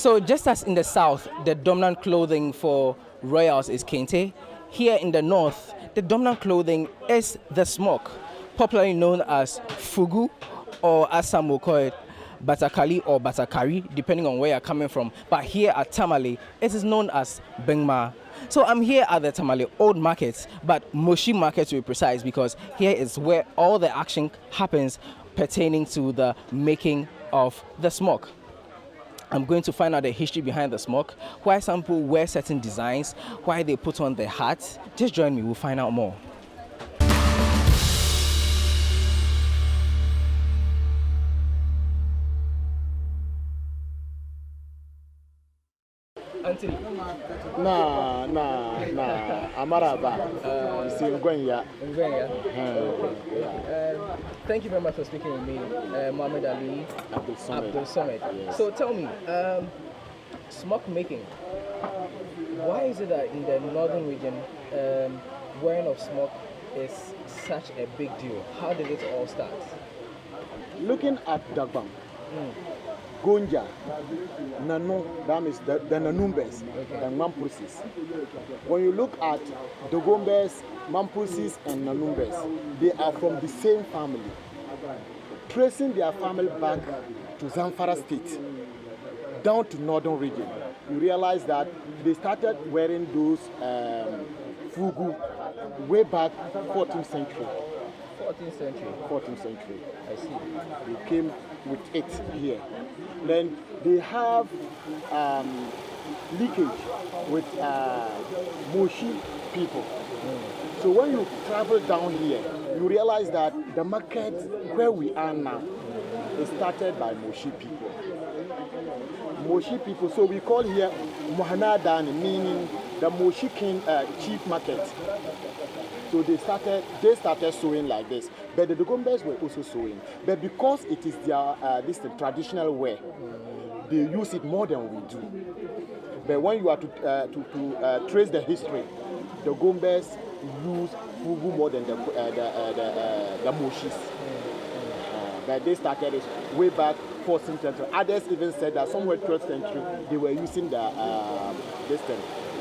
So just as in the south, the dominant clothing for royals is kente, here in the north, the dominant clothing is the smock, popularly known as fugu, or as some will call it, batakali or batakari, depending on where you're coming from. But here at Tamale, it is known as bengma. So I'm here at the Tamale Old Market, but Moshi Market to be precise, because here is where all the action happens pertaining to the making of the smock. I'm going to find out the history behind the smock, why some people wear certain designs, why they put on their hats. Just join me, we'll find out more. Anthony. Nah, Amaraba. See, Gwenya. Thank you very much for speaking with me, Mohammed Ali Abdul Samad. Yes. So tell me, smock making. Why is it that in the northern region, wearing of smock is such a big deal? How did it all start? Looking at Dagbang, Gonja, Nano, that is the Nanumbes, and Mampursis. When you look at the Gombes, Mampursis, and Nanumbes, they are from the same family. Tracing their family back to Zamfara State, down to northern region, you realize that they started wearing those fugu way back 14th century. 14th century. 14th century. I see. They came with it here. Then they have leakage with Moshi people. So when you travel down here, you realize that the market where we are now is started by Moshi people. Moshi people, so we call here Mohanadan, meaning the Moshi King chief market. So they started sewing like this, but the Dogombes were also sewing. But because it is their traditional wear, they use it more than we do. But when you are to trace the history, the Gombes use Fugu more than the Moshis. But they started it way back 14th century. Others even said that somewhere 12th century they were using the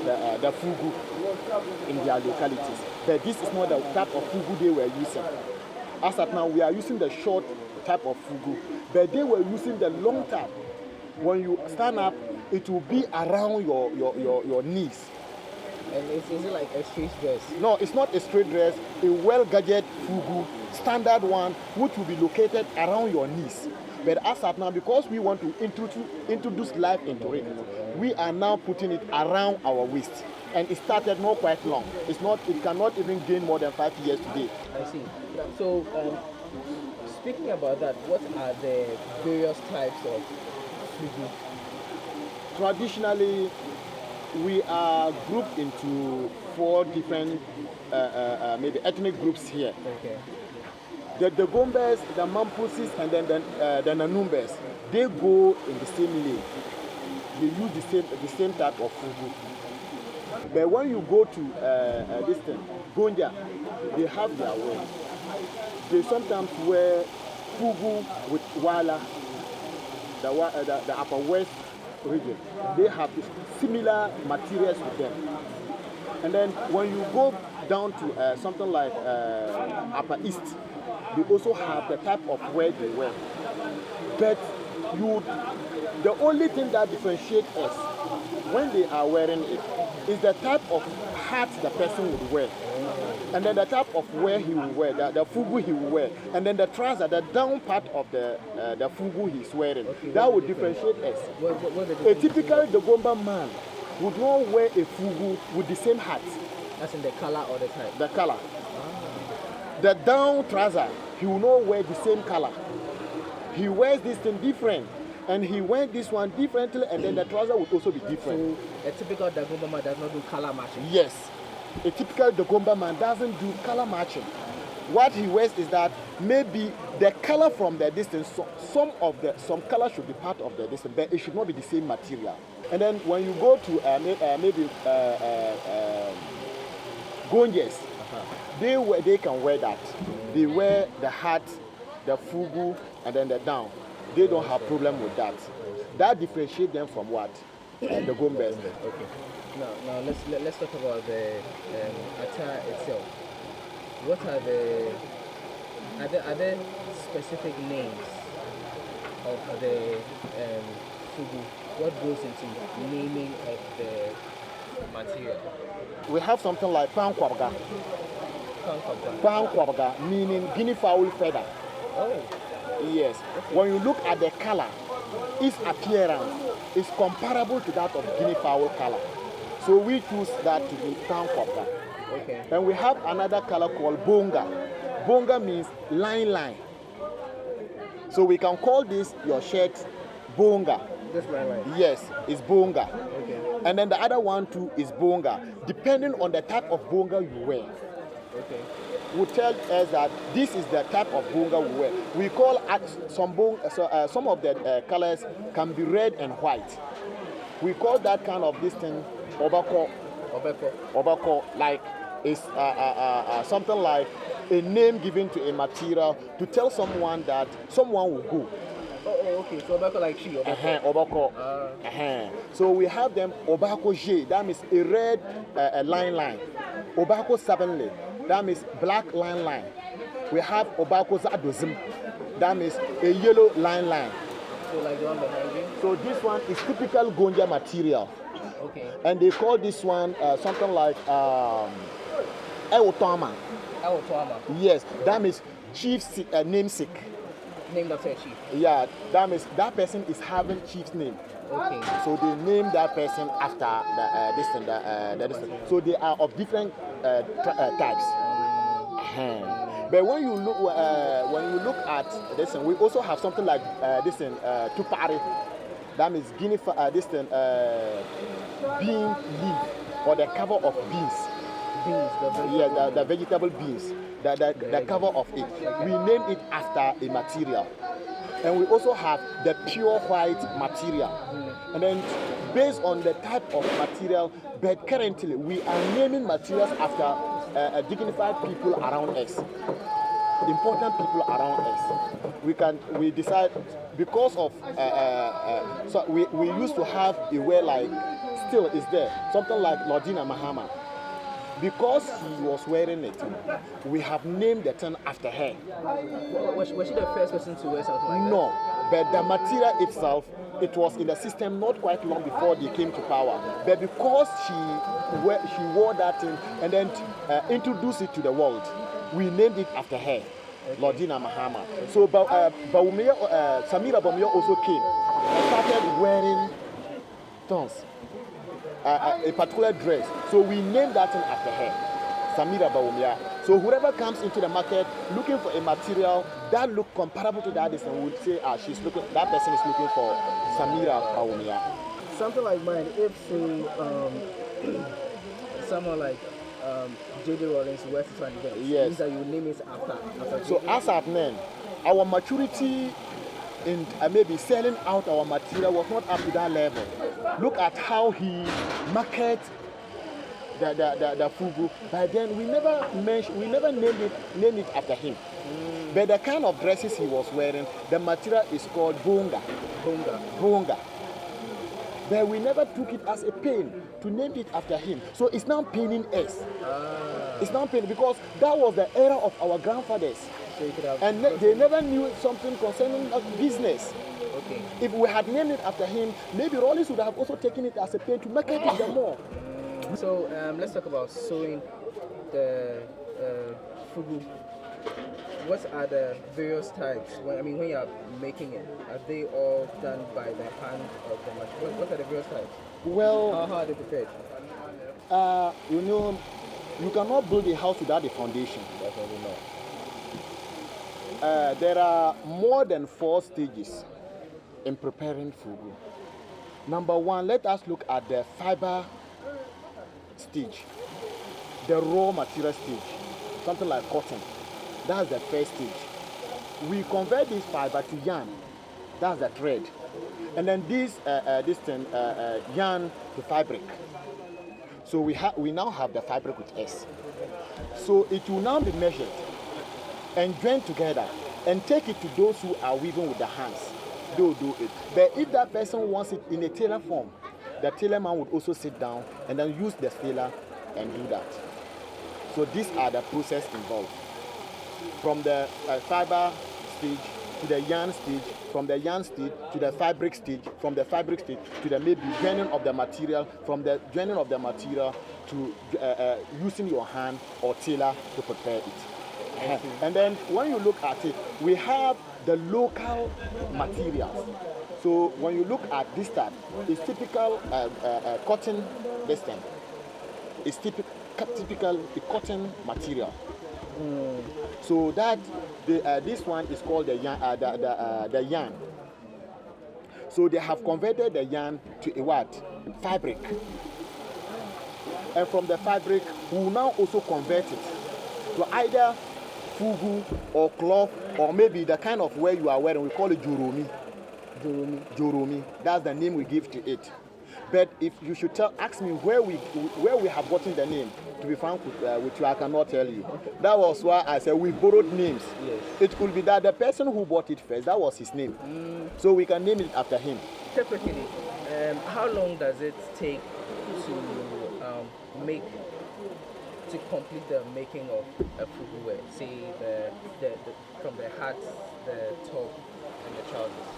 Fugu in their localities. But this is not the type of Fugu they were using. As at now, we are using the short type of Fugu, but they were using the long type. When you stand up, it will be around your knees. And is it like a straight dress? No, it's not a straight dress. A well-gadgeted Fugu, standard one, which will be located around your knees. But as at now, because we want to introduce life into it, we are now putting it around our waist. And it started not quite long. It cannot even gain more than 5 years today. I see. So, speaking about that, what are the various types of fugu? Traditionally, we are grouped into 4 different maybe ethnic groups here. Okay. The Gombes, the Mampusis, and then the Nanumbes, they go in the same lane. They use the same type of fugu. But when you go to this thing, Gonja, they have their way. They sometimes wear fugu with wala, the upper west region. They have similar materials with them. And then when you go down to something like upper east, they also have the type of wear they wear. But the only thing that differentiates us when they are wearing it is the type of hat the person would wear. And then the type of wear he will wear, the fugu he will wear. And then the trouser, the down part of the fugu he's wearing. Okay, that would differentiate us. A typical Dagomba man would not wear a fugu with the same hat. That's in the color or the type? The color. The down trouser, he will not wear the same color. He wears this thing different. And he wears this one differently, and then the trouser would also be different. So a typical Dagomba man does not do color matching? Yes. A typical Dagomba man doesn't do color matching. What he wears is that maybe the color from the distance, some color should be part of the distance, but it should not be the same material. And then when you go to maybe Gonjes, they can wear that. They wear the hat, the fugu, and then the down. They don't have problem with that. That differentiates them from what? The Gombes. Okay. Now let's talk about the attire itself. What are there specific names of the fugu? What goes into naming of the material? We have something like Pankwabga. Kankabra. Pankwabga meaning guinea fowl feather. Oh, Yes. When you look at the color, its appearance is comparable to that of guinea fowl color. So we choose that to be Pankwabga. okay. And we have another color called Bonga. Bonga means line. So we can call this your shirt Bonga. This line. Yes, it's Bonga. Okay. And then the other one too is Bonga. Depending on the type of Bonga you wear, Okay. will tell us that this is the type of Bonga we wear. We call some of the colors can be red and white. We call that kind of this thing Obako. Obeko. Obako, like is something like a name given to a material to tell someone that someone will go. Oh, okay. So Obeko like she. Obeko. Obako. So we have them Obako J, that means a red line. Obako Sabenle, that means black line. We have Obako Zadozim, that means a yellow line. So like the one behind you. So this one is typical Gonja material. Okay. And they call this one something like Eotama. Awotwama. Yes, that means chief's namesake. Named after a chief. Yeah, that means that person is having chief's name. Okay. So they name that person after this thing. This thing. So they are of different types. But when you look at this thing, we also have something like this thing, tupari. That means guinea this thing, bean leaf or the cover of beans. Beans. The vegetable beans. The cover of it. We name it after a material. And we also have the pure white material. And then based on the type of material, but currently we are naming materials after dignified people around us, important people around us. We decide because of so we used to have a way like still is there something like Lordina Mahama. Because he was wearing it, we have named the thing after her. Was she the first person to wear something like that? No, but the material itself, it was in the system not quite long before they came to power. But because she wore that thing and then introduced it to the world, we named it after her, Lordina Mahama. So Samira Bawumia also came and started wearing thongs. A particular dress. So we named that thing after her, Samira Bawumia. So whoever comes into the market looking for a material that look comparable to that, would say, that person is looking for Samira Bawumia. Something like mine, if say someone like J.J. Rollins wears it to an event, Yes. means that you name it after So J.J. as at then, our maturity in maybe selling out our material was not up to that level. Look at how he markets the Fugu. By then we never named it after him. But the kind of dresses he was wearing, the material is called Bonga. But we never took it as a pain to name it after him. So it's now paining us. It's now paining because that was the era of our grandfathers. So you could have And they never knew something concerning business. okay. If we had named it after him, maybe Rollins would have also taken it as a pain to market it the more. So let's talk about sewing the fugu. What are the various types? When you are making it, are they all done by the hand of the machine? What are the various types? Well, How are they prepared? you cannot build a house without a foundation. Definitely not. There are more than 4 stages in preparing fugu. Number 1, let us look at the fiber stage, the raw material stage, something like cotton. That's the first stage. We convert this fiber to yarn. That's the thread, and then this yarn to fabric. So we now have the fabric with us. So it will now be measured and joined together and take it to those who are weaving with their hands. they'll do it. But if that person wants it in a tailor form, the tailor man would also sit down and then use the tailor and do that. So these are the process involved. From the fiber stage to the yarn stage, from the yarn stage to the fabric stage, from the fabric stage to the maybe joining of the material, from the joining of the material to using your hand or tailor to prepare it. And then when you look at it, we have the local materials. So when you look at this type, it's typical cotton this thing. It's typical cotton material. So that this one is called the yarn. The yarn. So they have converted the yarn to a what? Fabric. And from the fabric, we will now also convert it to either fugu or cloth or maybe the kind of wear you are wearing. We call it joromi. Joromi. That's the name we give to it. But if you should ask me where we have gotten the name, to be frank with you, I cannot tell you. That was why I said we borrowed names. Yes. It could be that the person who bought it first, that was his name. So we can name it after him. Typically, how long does it take to complete the making of a fugu wear? Say from the hat, the top, and the trousers.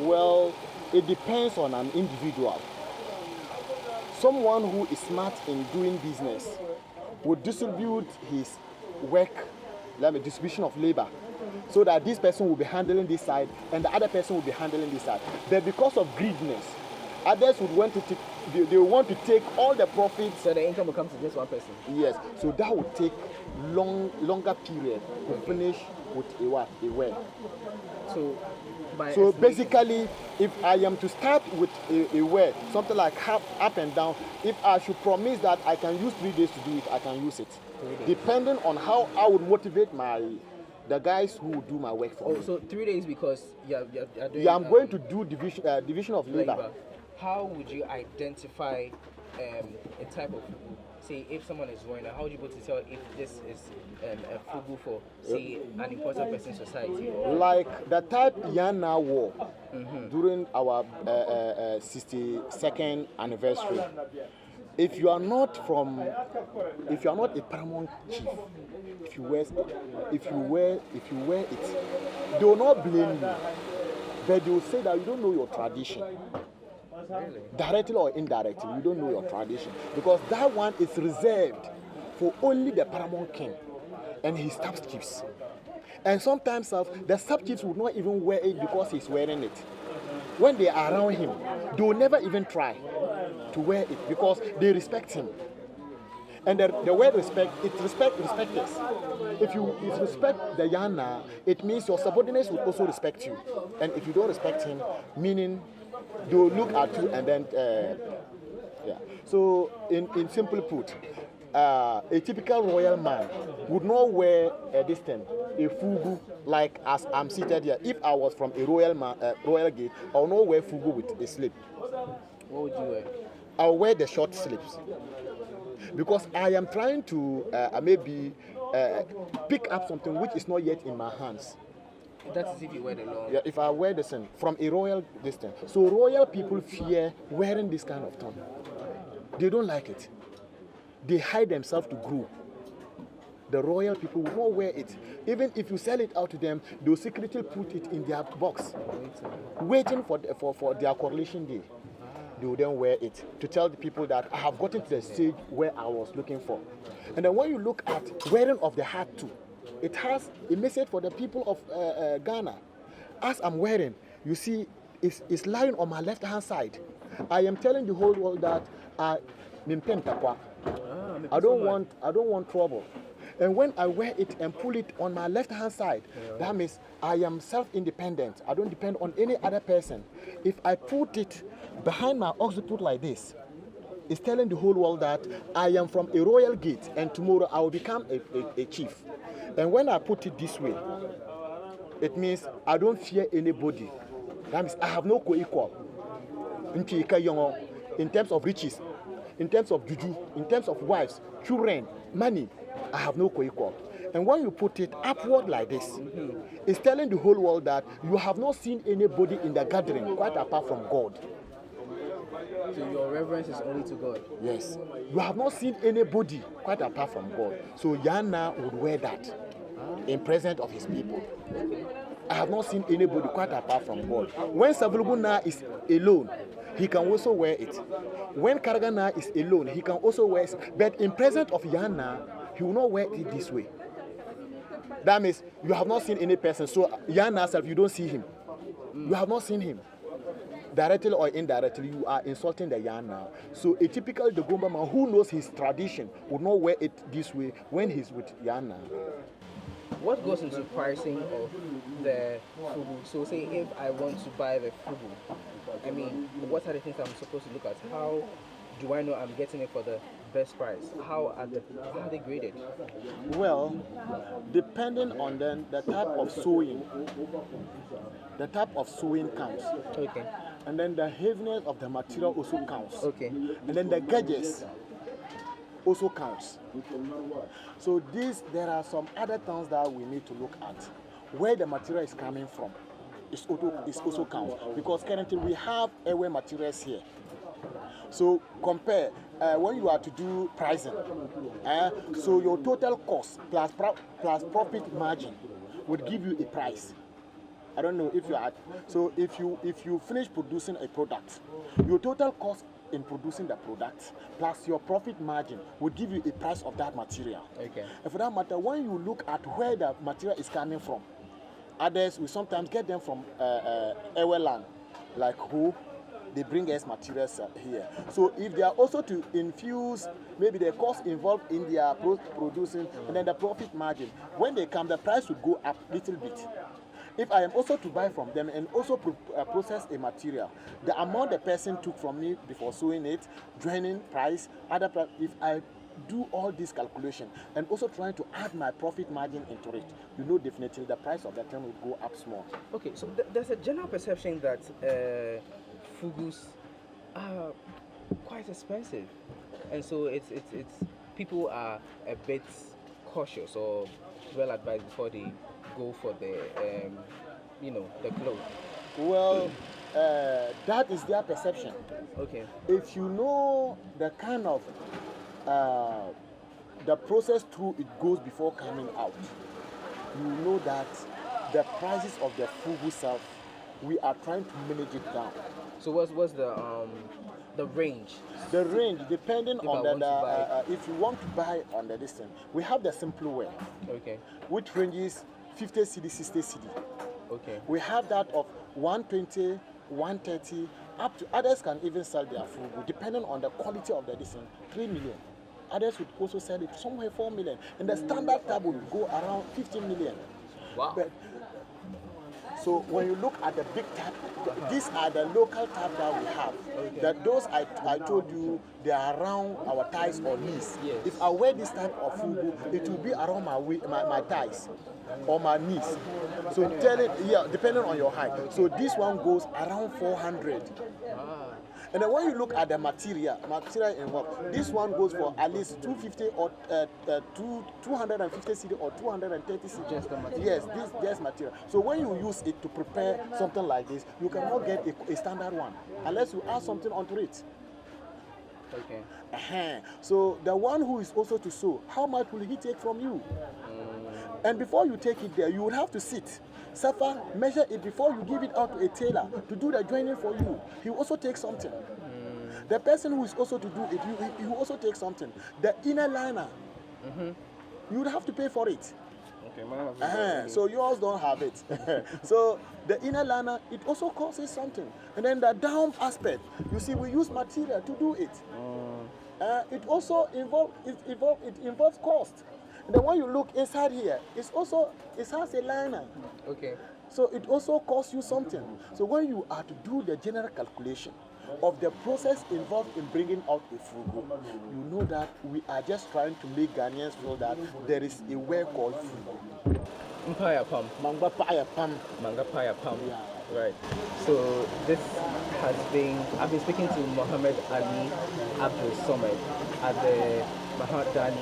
Well, it depends on an individual. Someone who is smart in doing business would distribute his work, distribution of labor, so that this person will be handling this side and the other person will be handling this side. But because of greediness, others would want to take all the profits. So the income will come to just one person. Yes. So that would take longer period to finish with a wear. So basically, if I am to start with a wear, something like half up and down, if I should promise that I can use 3 days to do it, I can use it. Depending on how I would motivate the guys who will do my work for me. So 3 days because you're doing. Yeah, I'm going to do division of labor. How would you identify a type of fugu? Say, if someone is wearing it, how would you be able to tell if this is a fugu for, say, an important person in society? Like the type Yana wore during our 62nd anniversary. If you are not a paramount chief, if you wear it, they will not blame you, but they will say that you don't know your tradition. Really? Directly or indirectly, you don't know your tradition, because that one is reserved for only the paramount king and his staff chiefs. And sometimes the staff chiefs would not even wear it because he's wearing it. When they are around him, they will never even try to wear it because they respect him. And the word respect, it's respecters. If you respect the Yana, it means your subordinates will also respect you. And if you don't respect him, meaning they will look at you and then, yeah. So in simple put, a typical royal man would not wear a fugu like as I'm seated here. If I was from a royal gate, I would not wear fugu with a slip. What would you wear? I'll wear the short slips because I am trying to maybe pick up something which is not yet in my hands. That's if you wear the long. Yeah, if I wear the same from a royal distance. So royal people fear wearing this kind of thing. They don't like it. They hide themselves to grow. The royal people will not wear it. Even if you sell it out to them, they'll secretly put it in their box, waiting for their coronation day. They will then wear it to tell the people that I have gotten to the stage where I was looking for. And then when you look at wearing of the hat too, it has a message for the people of Ghana. As I'm wearing, you see, it's lying on my left-hand side. I am telling the whole world that I don't want trouble. And when I wear it and pull it on my left-hand side, that means I am self-independent. I don't depend on any other person. If I put it behind my occiput like this, it's telling the whole world that I am from a royal gate and tomorrow I will become a chief. And when I put it this way, it means I don't fear anybody. That means I have no co-equal. In terms of riches, in terms of juju, in terms of wives, children, money, I have no co-equal. And when you put it upward like this, it's telling the whole world that you have not seen anybody in the gathering quite apart from God. So your reverence is only to God. Yes. You have not seen anybody quite apart from God. So Yana would wear that in presence of his people. I have not seen anybody quite apart from God. When Savuluguna is alone, he can also wear it. When Karagana is alone, he can also wear it. But in presence of Yana, he will not wear it this way. That means you have not seen any person. So Yana self, you don't see him. You have not seen him. Directly or indirectly, you are insulting the Yana. So a typical Dagomba man who knows his tradition would not wear it this way when he's with Yana. What goes into pricing of the fugu? So say if I want to buy the fugu, I mean, what are the things I'm supposed to look at? How do I know I'm getting it for the best price? How are they graded? Well, depending on the type of sewing, counts. Okay. And then the heaviness of the material also counts. Okay. And then the gauges also counts. So there are some other things that we need to look at. Where the material is coming from is also counts. Because currently we have airway materials here. So compare when you are to do pricing. So your total cost plus profit margin would give you a price. I don't know if you are. So if you finish producing a product, your total cost in producing the product plus your profit margin would give you a price of that material. Okay. And for that matter, when you look at where the material is coming from, others we sometimes get them from Eweland, like who they bring us materials here. So if they are also to infuse maybe the cost involved in their producing and then the profit margin, when they come, the price would go up a little bit. If I am also to buy from them and also process a material, the amount the person took from me before sewing it, joining price, other price, if I do all this calculation and also trying to add my profit margin into it, you know definitely the price of that thing will go up small. Okay, so there's a general perception that fugus are quite expensive, and so it's people are a bit cautious or well advised before they go for the the clothes. Well, that is their perception. Okay. If you know the kind of the process through it goes before coming out, you know that the prices of the fugu self, we are trying to manage it down. So what's the range? The range, depending If on I want to buy. if you want to buy on the distance, we have the simple wear, Okay. which ranges 50 cedi, 60 cedi. Okay. We have that of 120, 130, up to others can even sell their fugu, depending on the quality of the distance, 3 million. Others would also sell it somewhere 4 million. And the standard tab will go around 15 million. Wow. But, so when you look at the big tab, these are the local tab that we have. Okay. That those I told you, they are around our thighs or knees. Yes. If I wear this type of fugu, it will be around my thighs or my knees. So tell it, yeah, depending on your height. So this one goes around 400. And then when you look at the material involved, this one goes for at least 250 or 250 cedi or 230 cedi. Just the material. Yes, this just material. So when you use it to prepare something like this, you cannot get a standard one unless you add something onto it. Okay. So the one who is also to sew, how much will he take from you? And before you take it there, you will have to sit, suffer, measure it before you give it out to a tailor to do the joining for you. He will also take something. The person who is also to do it, he will also take something. The inner liner, you would have to pay for it. Okay, so yours don't have it. So the inner liner, it also costs something. And then the down aspect, you see, we use material to do it. It also involves cost. And then when you look inside here, it has a liner. Okay. So it also costs you something. So when you are to do the general calculation of the process involved in bringing out a fugu, you know that we are just trying to make Ghanaians feel that there is a way called fugu. Mpaya Pam. Manga Paya Pam. Manga Paya Pam. Yeah. Right. So this has been, I've been speaking to Mohammed Ali Abdul Somad at the Mahatma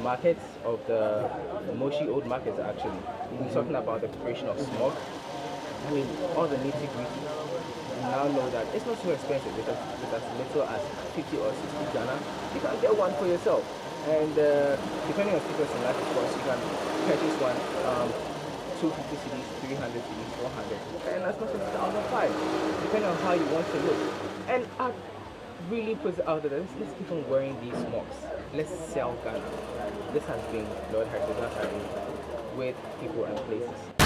markets, of the Moshi old markets actually. We're talking about the preparation of smock. I mean, all the nitty gritty. You now know that it's not so expensive because with as little as 50 or 60 Ghana, you can get one for yourself. And depending on status in life, of course, you can purchase one 250 cedis, 300 cedis, 400, and as much as 1,005, depending on how you want to look. And I really put it out there, let's keep on wearing these smocks. Let's sell Ghana. This has been Lord Heritage with people and places.